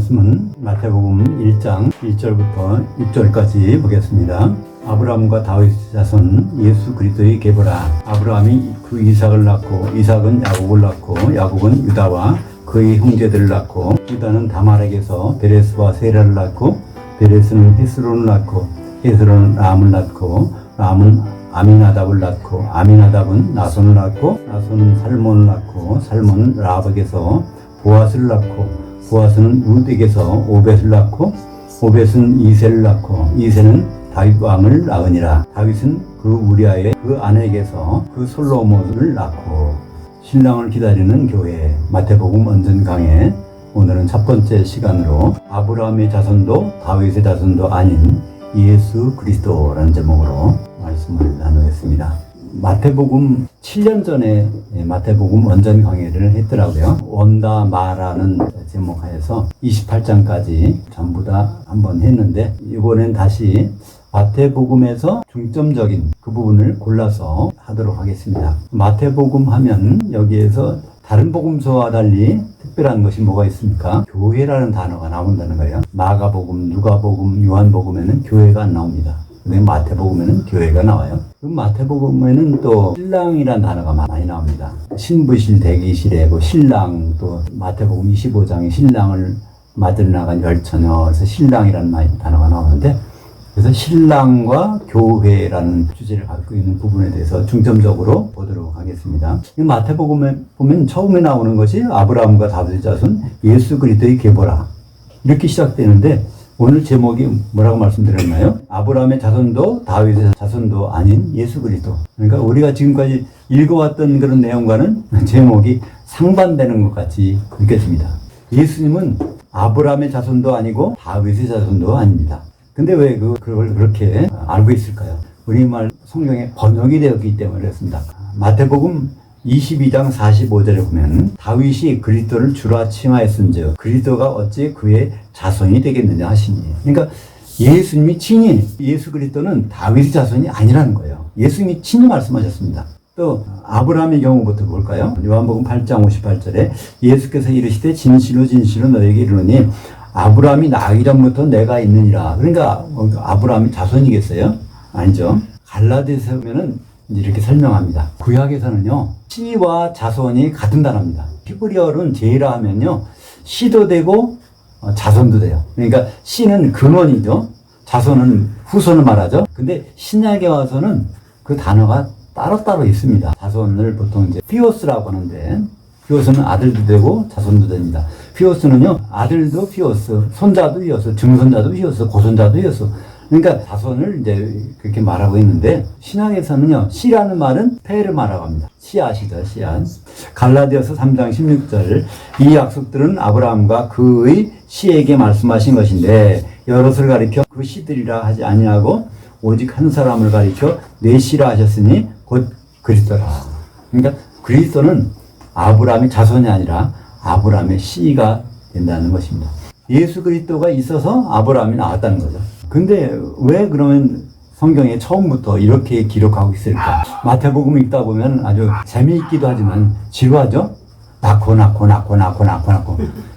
말씀은 마태복음 1장 1절부터 6절까지 보겠습니다. 아브라함과 다윗 자손 예수 그리스도의 계보라. 아브라함이 그 이삭을 낳고 이삭은 야곱을 낳고 야곱은 유다와 그의 형제들을 낳고 유다는 다말에게서 베레스와 세라를 낳고 베레스는 헤스론을 낳고 헤스론은 람을 낳고 람은 아미나답을 낳고 아미나답은 나손을 낳고 나손은 살몬을 낳고 살몬은 라합에게서 보아스를 낳고 보아스는 룻에게서 오벳을 낳고 오벳은 이새를 낳고 이새는 다윗 왕을 낳으니라. 다윗은 그 우리아의 그 아내에게서 그 솔로몬을 낳고. 신랑을 기다리는 교회 마태복음 언전 강해. 오늘은 첫 번째 시간으로 아브라함의 자손도 다윗의 자손도 아닌 예수 그리스도라는 제목으로 말씀을 나누겠습니다. 마태복음 7년 전에 마태복음 원전 강해를 했더라고요. 원다마라는 제목하에서 28장까지 전부 다 한번 했는데 이번엔 다시 마태복음에서 중점적인 그 부분을 골라서 하도록 하겠습니다. 마태복음 하면 여기에서 다른 복음서와 달리 특별한 것이 뭐가 있습니까? 교회라는 단어가 나온다는 거예요. 마가복음, 누가복음, 요한복음에는 교회가 안 나옵니다. 근데 마태복음에는 교회가 나와요. 그 마태복음에는 또 신랑이라는 단어가 많이 나옵니다. 신부실, 대기실에 그 신랑, 또 마태복음 25장에 신랑을 맞으러 나간 열처녀에서 신랑이라는 단어가 나오는데 그래서 신랑과 교회라는 주제를 갖고 있는 부분에 대해서 중점적으로 보도록 하겠습니다. 이 마태복음에 보면 처음에 나오는 것이 아브라함과 다윗의 자손 예수 그리스도의 계보라 이렇게 시작되는데 오늘 제목이 뭐라고 말씀드렸나요? 아브라함의 자손도 다윗의 자손도 아닌 예수 그리스도. 그러니까 우리가 지금까지 읽어왔던 그런 내용과는 제목이 상반되는 것 같이 느껴집니다. 예수님은 아브라함의 자손도 아니고 다윗의 자손도 아닙니다. 근데 왜 그걸 그렇게 알고 있을까요? 우리말 성경에 번역이 되었기 때문에 그렇습니다. 마태복음 22장 45절에 보면 다윗이 그리스도를 주라 칭하였은즉 그리스도가 어찌 그의 자손이 되겠느냐 하시니. 그러니까 예수님이 친히 예수 그리스도는 다윗의 자손이 아니라는 거예요. 예수님이 친히 말씀하셨습니다. 또 아브라함의 경우부터 볼까요? 요한복음 8장 58절에 예수께서 이르시되 진실로 진실로 너에게 이르노니 아브라함이 나기 전부터 내가 있느니라. 그러니까 아브라함이 자손이겠어요? 아니죠. 갈라디아서 보면은 이렇게 설명합니다. 구약에서는요, 씨와 자손이 같은 단어입니다. 히브리어로는 제이라 하면요, 씨도 되고 자손도 돼요. 그러니까 씨는 근원이죠. 자손은 후손을 말하죠. 근데 신약에 와서는 그 단어가 따로따로 있습니다. 자손을 보통 이제 피오스라고 하는데, 피오스는 아들도 되고 자손도 됩니다. 피오스는요, 아들도 피오스, 손자도 피오스, 증손자도 피오스, 고손자도 피오스. 그러니까 자손을 이제 그렇게 말하고 있는데 신약에서는요, 씨라는 말은 페르마라고 합니다. 씨앗이죠, 씨앗. 갈라디아서 3장 16절 이 약속들은 아브라함과 그의 씨에게 말씀하신 것인데 여럿을 가리켜 그 씨들이라 하지 아니하고 오직 한 사람을 가리켜 내 씨라 하셨으니 곧 그리스도라. 그러니까 그리스도는 아브라함의 자손이 아니라 아브라함의 씨가 된다는 것입니다. 예수 그리스도가 있어서 아브라함이 나왔다는 거죠. 근데 왜 그러면 성경에 처음부터 이렇게 기록하고 있을까? 마태복음 읽다 보면 아주 재미있기도 하지만 지루하죠? 낳고.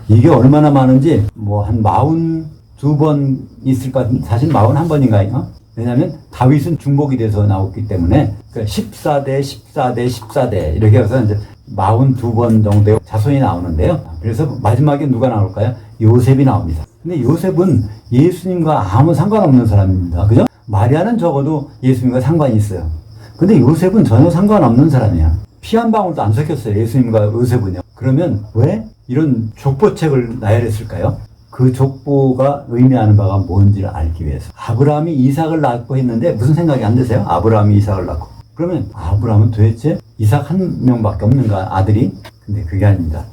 이게 얼마나 많은지 뭐 한 42번 있을 것 같은데 사실 41번인가요? 왜냐하면 다윗은 중복이 돼서 나왔기 때문에 14대 이렇게 해서 이제 42번 정도의 자손이 나오는데요. 그래서 마지막에 누가 나올까요? 요셉이 나옵니다. 근데 요셉은 예수님과 아무 상관없는 사람입니다. 그죠? 마리아는 적어도 예수님과 상관이 있어요. 근데 요셉은 전혀 상관없는 사람이에요. 피 한 방울도 안 섞였어요. 예수님과 요셉은요. 그러면 왜 이런 족보책을 나열했을까요? 그 족보가 의미하는 바가 뭔지를 알기 위해서. 아브라함이 이삭을 낳고 했는데 무슨 생각이 안 드세요? 아브라함이 이삭을 낳고. 그러면 아브라함은 도대체 이삭 한 명밖에 없는가, 아들이? 근데 그게 아닙니다.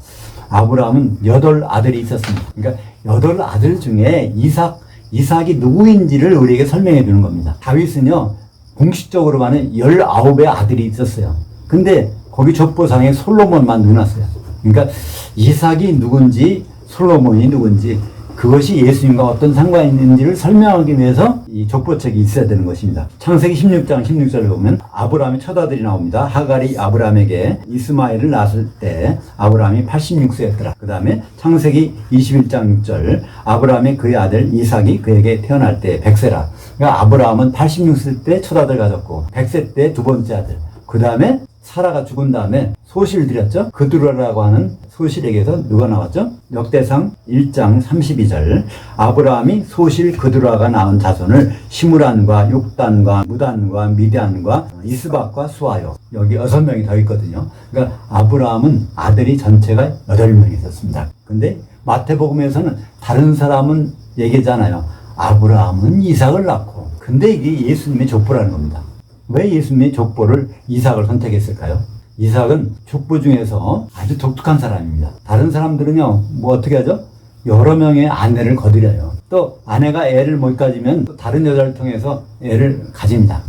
아브라함은 8아들이 있었습니다. 그러니까 8아들 중에 이삭이 누구인지를 우리에게 설명해 주는 겁니다. 다윗은요, 공식적으로 말하면 19의 아들이 있었어요. 근데 거기 족보상에 솔로몬만 넣어놨어요. 그러니까 이삭이 누군지 솔로몬이 누군지 그 그것이 예수님과 어떤 상관이 있는지를 설명하기 위해서 이 족보책이 있어야 되는 것입니다. 창세기 16장 16절을 보면 아브라함의 첫 아들이 나옵니다. 하갈이 아브라함에게 이스마엘을 낳았을 때 아브라함이 86세였더라. 그 다음에 창세기 21장 6절 아브라함의 그의 아들 이삭이 그에게 태어날 때 100세라. 그러니까 아브라함은 86세 때 첫 아들 가졌고 100세 때 두 번째 아들. 그 다음에 사라가 죽은 다음에 소실을 드렸죠. 그두라라고 하는 소실에게서 누가 나왔죠? 역대상 1장 32절 아브라함이 소실 그두라가 낳은 자손을 시므란과 욕단과 무단과 미디안과 이스박과 수아요. 여기 6명이 더 있거든요. 그러니까 아브라함은 아들이 전체가 8명이 있었습니다. 근데 마태복음에서는 다른 사람은 얘기잖아요. 아브라함은 이삭을 낳고. 근데 이게 예수님의 족보라는 겁니다. 왜 예수님의 족보를 이삭을 선택했을까요? 이삭은 족보 중에서 아주 독특한 사람입니다. 다른 사람들은요, 뭐 어떻게 하죠? 여러 명의 아내를 거드려요. 또 아내가 애를 못 가지면 또 다른 여자를 통해서 애를 가집니다.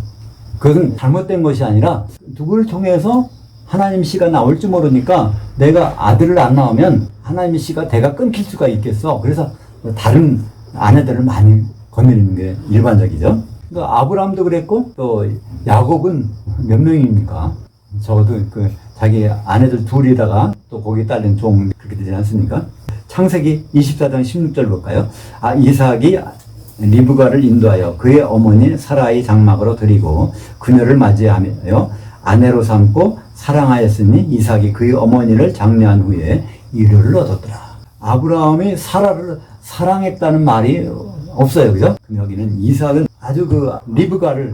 그것은 잘못된 것이 아니라 누구를 통해서 하나님 씨가 나올지 모르니까 내가 아들을 안 낳으면 하나님 씨가 대가 끊길 수가 있겠어. 그래서 다른 아내들을 많이 거느리는 게 일반적이죠. 그러니까 아브라함도 그랬고 또 야곱은 몇 명입니까? 적어도 그 자기 아내들 둘에다가 또 거기에 딸린 종 그렇게 되지 않습니까? 창세기 24장 16절 볼까요? 이삭이 리브가를 인도하여 그의 어머니 사라의 장막으로 들이고 그녀를 맞이하며 아내로 삼고 사랑하였으니 이삭이 그의 어머니를 장려한 후에 이르를 얻었더라. 아브라함이 사라를 사랑했다는 말이 없어요. 그죠? 여기는 이삭은 아주 그 리브가를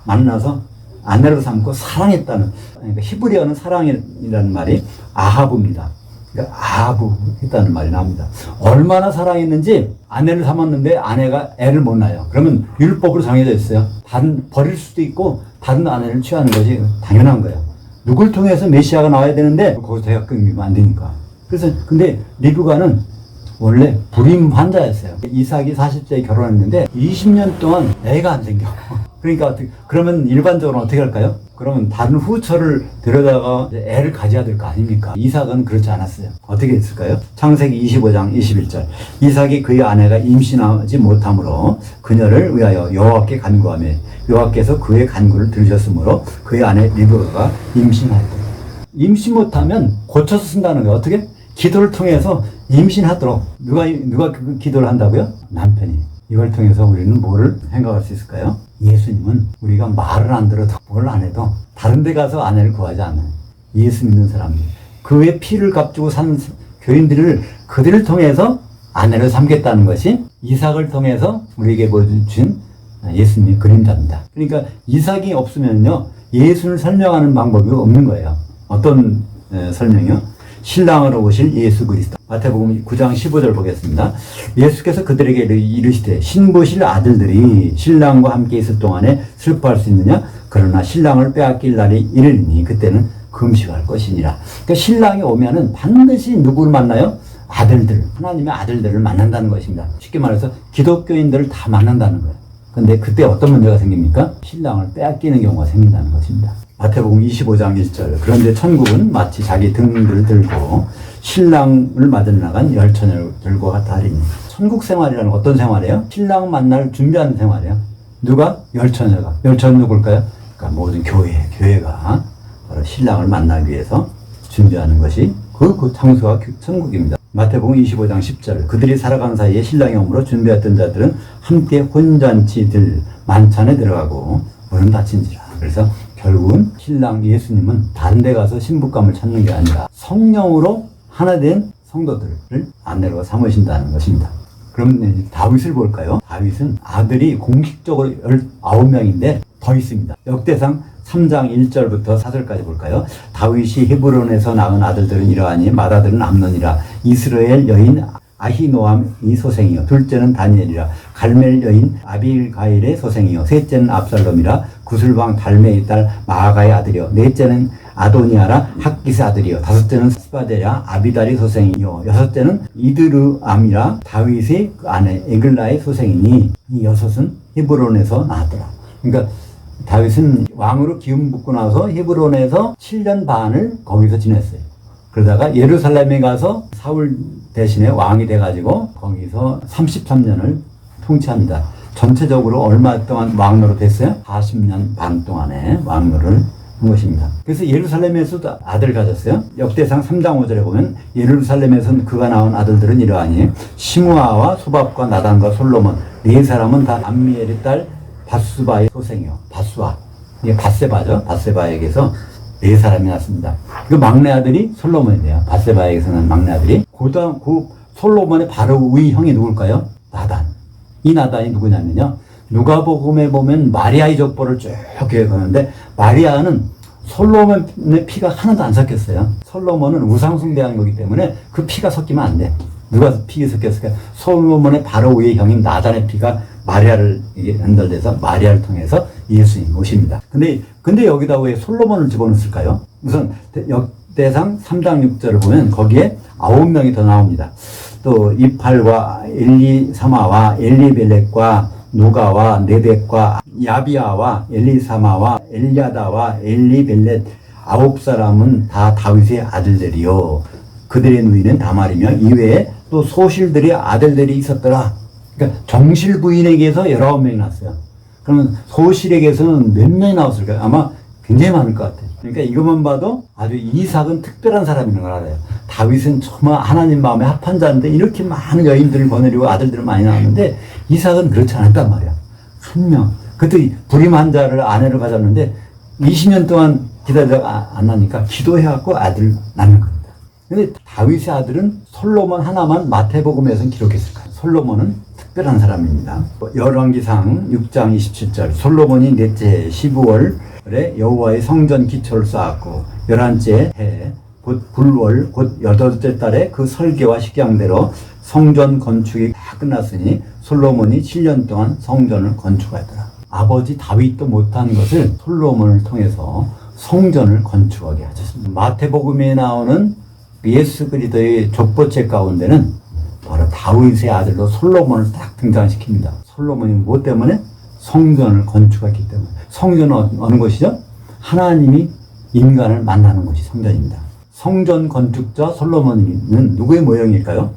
만나서 아내로 삼고 사랑했다는, 그러니까 히브리어는 사랑이라는 말이 아하브입니다. 그러니까 아하브 했다는 말이 나옵니다. 얼마나 사랑했는지 아내를 삼았는데 아내가 애를 못 낳아요. 그러면 율법으로 정해져 있어요. 버릴 수도 있고 다른 아내를 취하는 것이 당연한 거예요. 누굴 통해서 메시아가 나와야 되는데 거기서 대가 끊기면 안 되니까. 그래서 근데 리브가는 원래 불임 환자였어요. 이삭이 40세에 결혼했는데 20년 동안 애가 안 생겨. 그러니까 그러면 일반적으로 어떻게 할까요? 그러면 다른 후처를 데려다가 애를 가져야 될 거 아닙니까? 이삭은 그렇지 않았어요. 어떻게 했을까요? 창세기 25장 21절 이삭이 그의 아내가 임신하지 못하므로 그녀를 위하여 여호와께 간구하며 여호와께서 그의 간구를 들으셨으므로 그의 아내 리브가가 임신하였다. 임신 못하면 고쳐서 쓴다는 거예요. 어떻게? 기도를 통해서 임신하도록. 누가 그 기도를 한다고요? 남편이. 이걸 통해서 우리는 뭐를 생각할 수 있을까요? 예수님은 우리가 말을 안 들어도 뭘 안 해도 다른 데 가서 아내를 구하지 않아요. 예수 믿는 사람들. 그의 피를 값주고 산 교인들을 그들을 통해서 아내를 삼겠다는 것이 이삭을 통해서 우리에게 보여준 예수님의 그림자입니다. 그러니까 이삭이 없으면요, 예수를 설명하는 방법이 없는 거예요. 어떤 설명이요? 신랑으로 오실 예수 그리스도. 마태복음 9장 15절 보겠습니다. 예수께서 그들에게 이르시되 신부실 아들들이 신랑과 함께 있을 동안에 슬퍼할 수 있느냐? 그러나 신랑을 빼앗길 날이 이르리니 그때는 금식할 것이니라. 그러니까 신랑이 오면은 반드시 누구를 만나요? 아들들, 하나님의 아들들을 만난다는 것입니다. 쉽게 말해서 기독교인들을 다 만난다는 거예요. 근데 그때 어떤 문제가 생깁니까? 신랑을 빼앗기는 경우가 생긴다는 것입니다. 마태복음 25장 1절 그런데 천국은 마치 자기 등을 들고 신랑을 맞으러 나간 열처녀를 들고 같다 하리니. 천국 생활이라는 어떤 생활이에요? 신랑 만날 준비하는 생활이에요. 누가? 열처녀가. 열처녀 누굴까요? 그러니까 모든 교회가 바로 신랑을 만나기 위해서 준비하는 것이 그 장소가 천국입니다. 마태복음 25장 10절 그들이 살아간 사이에 신랑이 오므로 준비했던 자들은 함께 혼잔치들 만찬에 들어가고 문은 닫힌지라. 그래서 결국은 신랑 예수님은 다른 데 가서 신부감을 찾는 게 아니라 성령으로 하나 된 성도들을 아내로 삼으신다는 것입니다. 그럼 다윗을 볼까요? 다윗은 아들이 공식적으로 19명인데 더 있습니다. 역대상 3장 1절부터 4절까지 볼까요? 다윗이 헤브론에서 낳은 아들들은 이러하니 맏아들은 암논이라 이스라엘 여인 아히노암이 소생이요 둘째는 다니엘이라 갈멜 여인 아빌가일의 소생이요 셋째는 압살롬이라 구슬왕 달메의 딸 마아가의 아들이요 넷째는 아도니아라 학기스 아들이요 다섯째는 스바데라 아비달의 소생이요 여섯째는 이드르암이라 다윗의 아내 에글라의 소생이니 이 여섯은 헤브론에서 나왔더라. 그러니까 다윗은 왕으로 기름 붓고 나서 헤브론에서 7년 반을 거기서 지냈어요. 그러다가 예루살렘에 가서 사울 대신에 왕이 돼가지고 거기서 33년을 통치합니다. 전체적으로 얼마 동안 왕노로 됐어요? 40년 반 동안의 왕노를 한 것입니다. 그래서 예루살렘에서도 아들 가졌어요. 역대상 3장 5절에 보면 예루살렘에서 그가 낳은 아들들은 이러하니 시므아와 소밥과 나단과 솔로몬 네 사람은 다 암미엘의 딸 바수바의 소생이요. 바수아. 이게 바세바죠. 바세바에게서 네 사람이 났습니다. 그 막내 아들이 솔로몬이에요. 바세바에게서 난 막내 아들이. 그 솔로몬의 바로 위 형이 누굴까요? 나단. 이 나단이 누구냐면요. 누가복음에 보면 마리아의 족보를 쭉 기억하는데 마리아는 솔로몬의 피가 하나도 안 섞였어요. 솔로몬은 우상숭배한 거기 때문에 그 피가 섞이면 안 돼. 누가 피가 섞였을까요? 솔로몬의 바로 위의 형인 나단의 피가 마리아를 이게 연결돼서 마리아를 통해서 예수님 오십니다. 근데 여기다 왜 솔로몬을 집어넣었을까요? 우선 역대상 3장 6절을 보면 거기에 9명이 더 나옵니다. 또 이팔과 엘리사마와 엘리벨렉과 누가와 네벡과 야비아와 엘리사마와 엘야다와 엘리벨렛 9사람은 다 다윗의 아들들이요. 그들의 누이는 다말이며 이외에 또 소실들의 아들들이 있었더라. 그러니까 정실 부인에게서 19명이 났어요. 그러면 소실에게서는 몇 명이 나왔을까요? 아마 굉장히 많을 것 같아요. 그러니까 이것만 봐도 아주 이삭은 특별한 사람인 걸 알아요. 다윗은 정말 하나님 마음에 합한 자인데 이렇게 많은 여인들을 거느리고 아들들을 많이 낳았는데 이삭은 그렇지 않았단 말이야. 한 명. 그때 불임한 자를 아내를 가졌는데 20년 동안 기다리다가 안 나니까 기도해갖고 아들 낳는 겁니다. 근데 다윗의 아들은 솔로몬 하나만 마태복음에서는 기록했을까요? 솔로몬은 특별한 사람입니다. 열왕기상 6장 27절 솔로몬이 넷째 12월에 여호와의 성전 기초를 쌓았고 11째 해 곧 불월 곧 8째 달에 그 설계와 식양대로 성전 건축이 다 끝났으니 솔로몬이 7년 동안 성전을 건축하였더라. 아버지 다윗도 못한 것을 솔로몬을 통해서 성전을 건축하게 하셨습니다. 마태복음에 나오는 예수 그리스도의 족보책 가운데는 바로 다윗의 아들로 솔로몬을 딱 등장시킵니다. 솔로몬이 무엇 때문에? 성전을 건축했기 때문에. 성전은 어느 곳이죠? 하나님이 인간을 만나는 곳이 성전입니다. 성전 건축자 솔로몬은 누구의 모형일까요?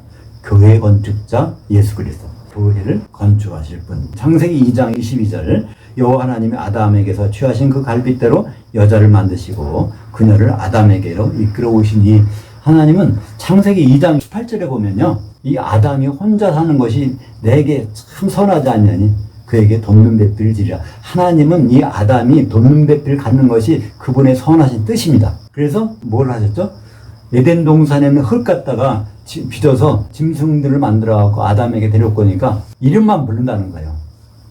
교회 건축자 예수 그리스도. 교회를 건축하실 분. 창세기 2장 22절 여호와 하나님이 아담에게서 취하신 그 갈빗대로 여자를 만드시고 그녀를 아담에게로 이끌어 오시니 하나님은 창세기 2장 18절에 보면요. 이 아담이 혼자 사는 것이 내게 참 선하지 않냐니 그에게 돕는 배필을 지리라. 하나님은 이 아담이 돕는 배필을 갖는 것이 그분의 선하신 뜻입니다. 그래서 뭘 하셨죠? 에덴 동산에는 흙 갖다가 빚어서 짐승들을 만들어갖고 아담에게 데려오니까 이름만 부른다는 거예요.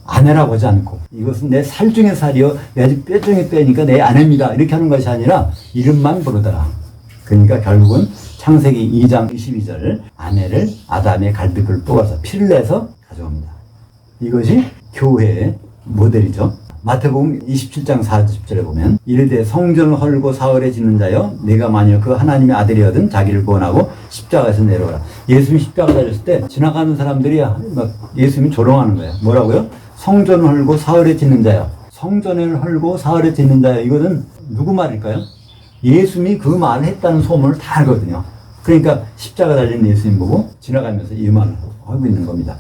아내라고 하지 않고 이것은 내 살 중에 살이요 내 뼈 중에 뼈니까 내 아내입니다. 이렇게 하는 것이 아니라 이름만 부르더라. 그러니까 결국은 창세기 2장 22절 아내를 아담의 갈빗을 뽑아서 피를 내서 가져옵니다. 이것이 교회의 모델이죠. 마태복음 27장 40절에 보면 이르되 성전을 헐고 사흘에 짓는 자여 내가 만일 그 하나님의 아들이거든 자기를 구원하고 십자가에서 내려오라. 예수님이 십자가 달렸을 때 지나가는 사람들이 막 예수님이 조롱하는 거예요. 뭐라고요? 성전을 헐고 사흘에 짓는 자여. 성전을 헐고 사흘에 짓는 자여. 이거는 누구 말일까요? 예수님이 그 말을 했다는 소문을 다 알거든요. 그러니까 십자가 달린 예수님 보고 지나가면서 이 말을 하고 있는 겁니다.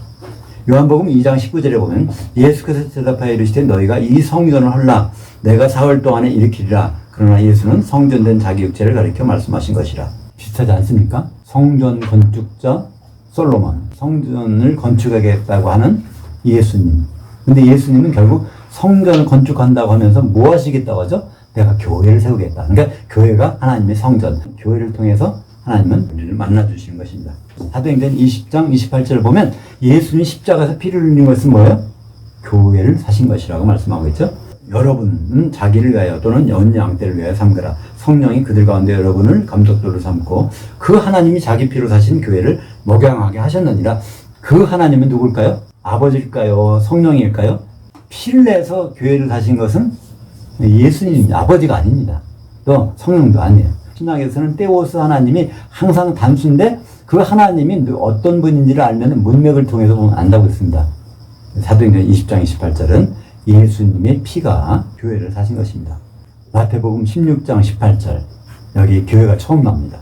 요한복음 2장 19절에 보면 예수께서 대답하여 이르시되 너희가 이 성전을 헐라 내가 사흘 동안에 일으키리라. 그러나 예수는 성전된 자기 육체를 가리켜 말씀하신 것이라. 비슷하지 않습니까? 성전 건축자 솔로몬, 성전을 건축하겠다고 하는 예수님. 근데 예수님은 결국 성전을 건축한다고 하면서 뭐 하시겠다고 하죠? 내가 교회를 세우겠다. 그러니까 교회가 하나님의 성전, 교회를 통해서 하나님은 우리를 만나주시는 것입니다. 사도행전 20장 28절을 보면 예수님이 십자가에서 피를 흘린 것은 뭐예요? 교회를 사신 것이라고 말씀하고 있죠. 여러분은 자기를 위하여 또는 연 양떼를 위하여 삼거라. 성령이 그들 가운데 여러분을 감독도로 삼고 그 하나님이 자기 피로 사신 교회를 목양하게 하셨느니라. 그 하나님은 누굴까요? 아버지일까요? 성령일까요? 피를 내서 교회를 사신 것은 예수님입니다. 아버지가 아닙니다. 또 성령도 아니에요. 신약에서는 테오스 하나님이 항상 단수인데 그 하나님이 어떤 분인지를 알면 문맥을 통해서 보면 안다고 했습니다. 사도행전 20장 28절은 예수님의 피가 교회를 사신 것입니다. 마태복음 16장 18절 여기 교회가 처음 나옵니다.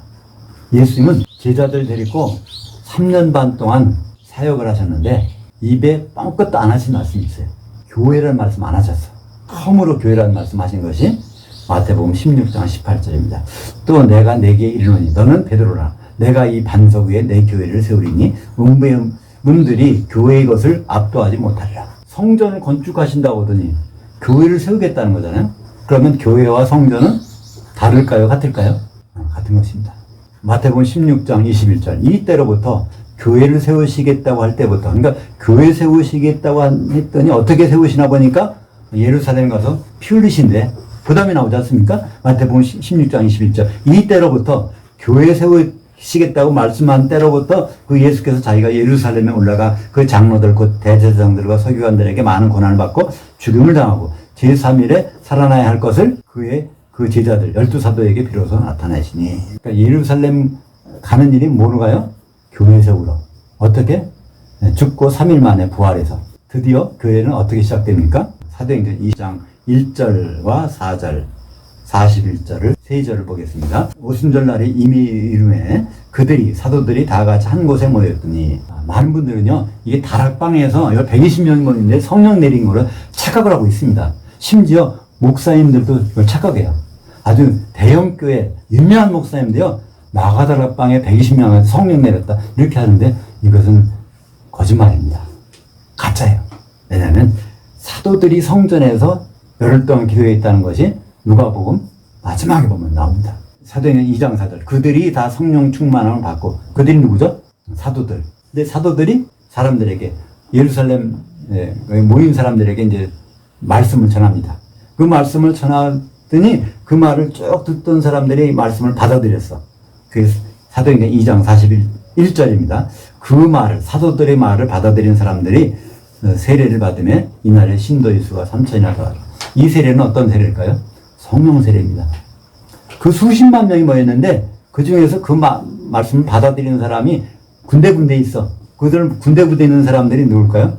예수님은 제자들 데리고 3년 반 동안 사역을 하셨는데 입에 뻥끗도 안 하신 말씀이 있어요. 교회라는 말씀 안 하셨어. 처음으로 교회라는 말씀 하신 것이 마태복음 16장 18절입니다. 또 내가 내게 이르노니 너는 베드로라. 내가 이 반석 위에 내 교회를 세우리니 문들이 교회의 것을 압도하지 못하리라. 성전을 건축하신다고 하더니 교회를 세우겠다는 거잖아요. 그러면 교회와 성전은 다를까요? 같을까요? 같은 것입니다. 마태복음 16장 21절 이때로부터 교회를 세우시겠다고 할 때부터, 그러니까 교회 세우시겠다고 했더니 어떻게 세우시나 보니까 예루살렘 가서 피 흘리신데 부담이 나오지 않습니까? 마태복음 16장 21절 이때로부터 교회 세우시겠다고 말씀한 때로부터 그 예수께서 자기가 예루살렘에 올라가 그 장로들 곧 대제사장들과 서기관들에게 많은 고난을 받고 죽임을 당하고 제3일에 살아나야 할 것을 그의 그 제자들 12사도에게 비로소 나타내시니, 그러니까 예루살렘 가는 일이 뭐로 가요? 교회 세우러. 어떻게? 죽고 3일 만에 부활해서 드디어 교회는 어떻게 시작됩니까? 사도행전 2장 1절과 4절 41절을 3절을 보겠습니다. 오순절날이 이미 이름에 그들이 사도들이 다 같이 한 곳에 모였더니, 많은 분들은요 이게 다락방에서 120명이 모였는데 성령 내린 거를 착각을 하고 있습니다. 심지어 목사님들도 이걸 착각해요. 아주 대형교회 유명한 목사님들이요 마가다락방에 120명한테 성령 내렸다 이렇게 하는데 이것은 거짓말입니다. 가짜예요. 왜냐하면 사도들이 성전에서 열흘 동안 기도했다는 것이 누가복음 마지막에 보면 나옵니다. 사도행전 2장 4절 그들이 다 성령 충만함을 받고, 그들이 누구죠? 사도들. 근데 사도들이 사람들에게 예루살렘 모인 사람들에게 이제 말씀을 전합니다. 그 말씀을 전하더니 그 말을 쭉 듣던 사람들이 말씀을 받아들였어. 그게 사도행전 2장 41절입니다. 그 말을, 사도들의 말을 받아들인 사람들이 세례를 받으며 이날에 신도의 수가 3,000이나 더하다. 이 세례는 어떤 세례일까요? 성령 세례입니다. 그 수십만 명이 모였는데 그 중에서 그 말씀을 받아들이는 사람이 군데군데 있어. 그들 군데군데 있는 사람들이 누굴까요?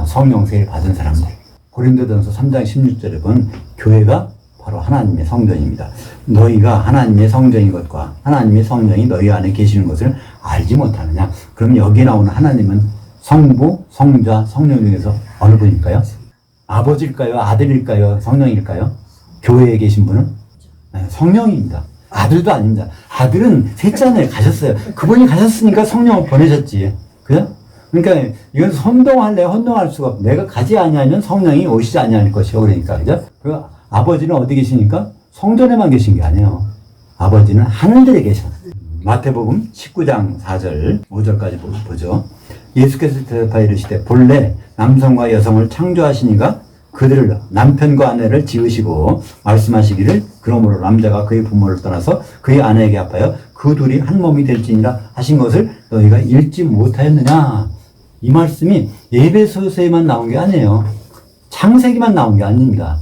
성령 세례 받은 사람들. 고린도전서 3장 16절에 보면 교회가 바로 하나님의 성전입니다. 너희가 하나님의 성전인 것과 하나님의 성령이 너희 안에 계시는 것을 알지 못하느냐? 그럼 여기 나오는 하나님은 성부, 성자, 성령 중에서 어느 분일까요? 아버지일까요? 아들일까요? 성령일까요? 교회에 계신 분은 성령입니다. 아들도 아닙니다. 아들은 셋째 가셨어요. 그분이 가셨으니까 성령을 보내셨지. 그죠? 그러니까 이건 혼동할 수가 없고, 내가 가지 아니하면 성령이 오시지 아니할 것이요. 그러니까 그죠? 그 아버지는 어디 계시니까 성전에만 계신 게 아니에요. 아버지는 하늘들에 계셔. 마태복음 19장 4절 5절까지 보죠. 예수께서 대답하여 이르시되 본래 남성과 여성을 창조하시니가 그들을 남편과 아내를 지으시고 말씀하시기를 그러므로 남자가 그의 부모를 떠나서 그의 아내에게 합하여 그 둘이 한 몸이 될지니라 하신 것을 너희가 읽지 못하였느냐. 이 말씀이 에베소서에만 나온 게 아니에요. 창세기만 나온 게 아닙니다.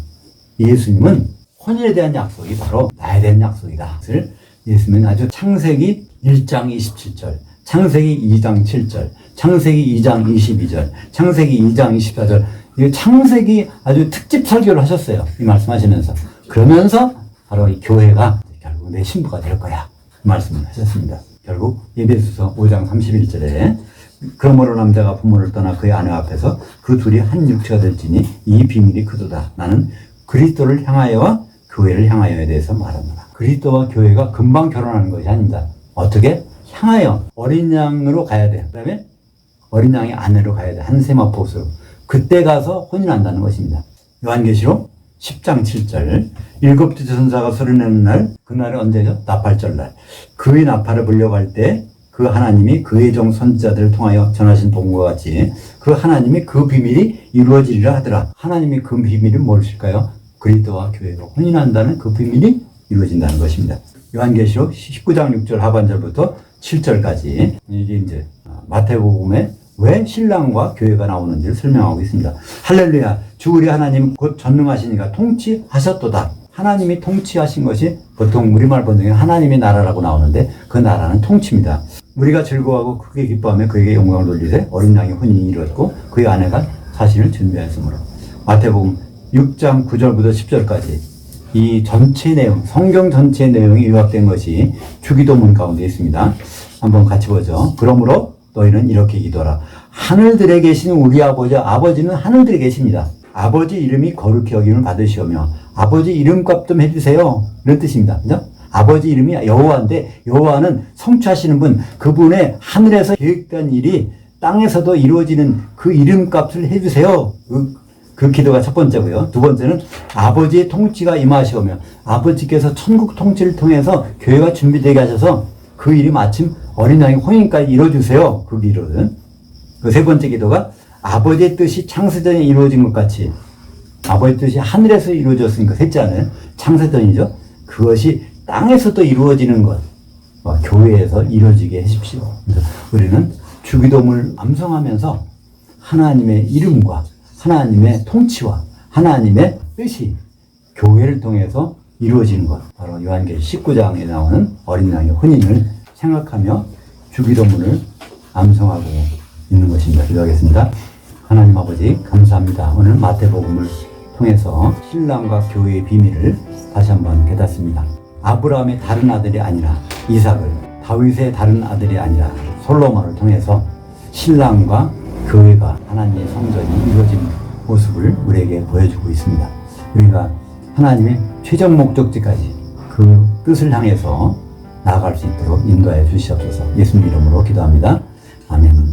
예수님은 혼인에 대한 약속이 바로 나에 대한 약속이다. 그것을 예수님은 아주 창세기 1장 27절, 창세기 2장 7절, 창세기 2장 22절, 창세기 2장 24절, 이 창세기 아주 특집 설교를 하셨어요. 이 말씀하시면서. 그러면서 바로 이 교회가 결국 내 신부가 될 거야. 그 말씀을 하셨습니다. 결국 에베소서 5장 31절에 그러므로 남자가 부모를 떠나 그의 아내 앞에서 그 둘이 한 육체가 될지니 이 비밀이 그도다. 나는 그리스도를 향하여와 교회를 향하여에 대해서 말합니다. 그리스도와 교회가 금방 결혼하는 것이 아닙니다. 어떻게? 향하여 어린 양으로 가야 돼. 그 다음에 어린 양의 아내로 가야 돼. 한 세마포스로. 그때 가서 혼인한다는 것입니다. 요한계시록 10장 7절 일곱째 천사가 소리내는 날, 그날은 언제죠? 나팔절 날. 그의 나팔을 불려갈 때 그 하나님이 그의 종 선지자들을 통하여 전하신 복음과 같이 그 하나님이 그 비밀이 이루어지리라 하더라. 하나님이 그 비밀은 무엇일까요? 그리스도와 교회가 혼인한다는 그 비밀이 이루어진다는 것입니다. 요한계시록 19장 6절 하반절부터 7절까지 이게 이제 마태복음에 왜 신랑과 교회가 나오는지를 설명하고 있습니다. 할렐루야. 주 우리 하나님 곧 전능하시니까 통치하셨도다. 하나님이 통치하신 것이 보통 우리말 번역에 하나님의 나라라고 나오는데 그 나라는 통치입니다. 우리가 즐거워하고 크게 기뻐하며 그에게 영광을 돌리되 어린 양의 혼인이 이루었고 그의 아내가 자신을 준비하였으므로. 마태복음 6장 9절부터 10절까지 이 전체 내용, 성경 전체 내용이 요약된 것이 주기도문 가운데 있습니다. 한번 같이 보죠. 그러므로 너희는 이렇게 기도하라. 하늘들에 계신 우리 아버지는 하늘들에 계십니다. 아버지 이름이 거룩히 여김을 받으시오며 아버지 이름값 좀 해주세요. 이런 뜻입니다. 그죠? 아버지 이름이 여호와인데 여호와는 성취하시는 분, 그분의 하늘에서 계획된 일이 땅에서도 이루어지는 그 이름값을 해주세요. 그 기도가 첫 번째고요. 두 번째는 아버지의 통치가 임하시오며 아버지께서 천국 통치를 통해서 교회가 준비되게 하셔서 그 일이 마침 어린 양의 혼인까지 이루어주세요. 그 기도는. 그 세 번째 기도가 아버지의 뜻이 창세전에 이루어진 것 같이 아버지의 뜻이 하늘에서 이루어졌으니까 셋째는 창세전이죠. 그것이 땅에서도 이루어지는 것, 교회에서 이루어지게 해주십시오. 그래서 우리는 주기도문을 암송하면서 하나님의 이름과 하나님의 통치와 하나님의 뜻이 교회를 통해서 이루어지는 것, 바로 요한계시 19장에 나오는 어린 양의 혼인을 생각하며 주기도문을 암송하고 있는 것입니다. 기도하겠습니다. 하나님 아버지 감사합니다. 오늘 마태복음을 통해서 신랑과 교회의 비밀을 다시 한번 깨닫습니다. 아브라함의 다른 아들이 아니라 이삭을, 다윗의 다른 아들이 아니라 솔로몬을 통해서 신랑과 교회가 하나님의 성전이 이루어진 모습을 우리에게 보여주고 있습니다. 우리가 하나님의 최종 목적지까지 그 뜻을 향해서 나아갈 수 있도록 인도하여 주시옵소서. 예수님 이름으로 기도합니다. 아멘.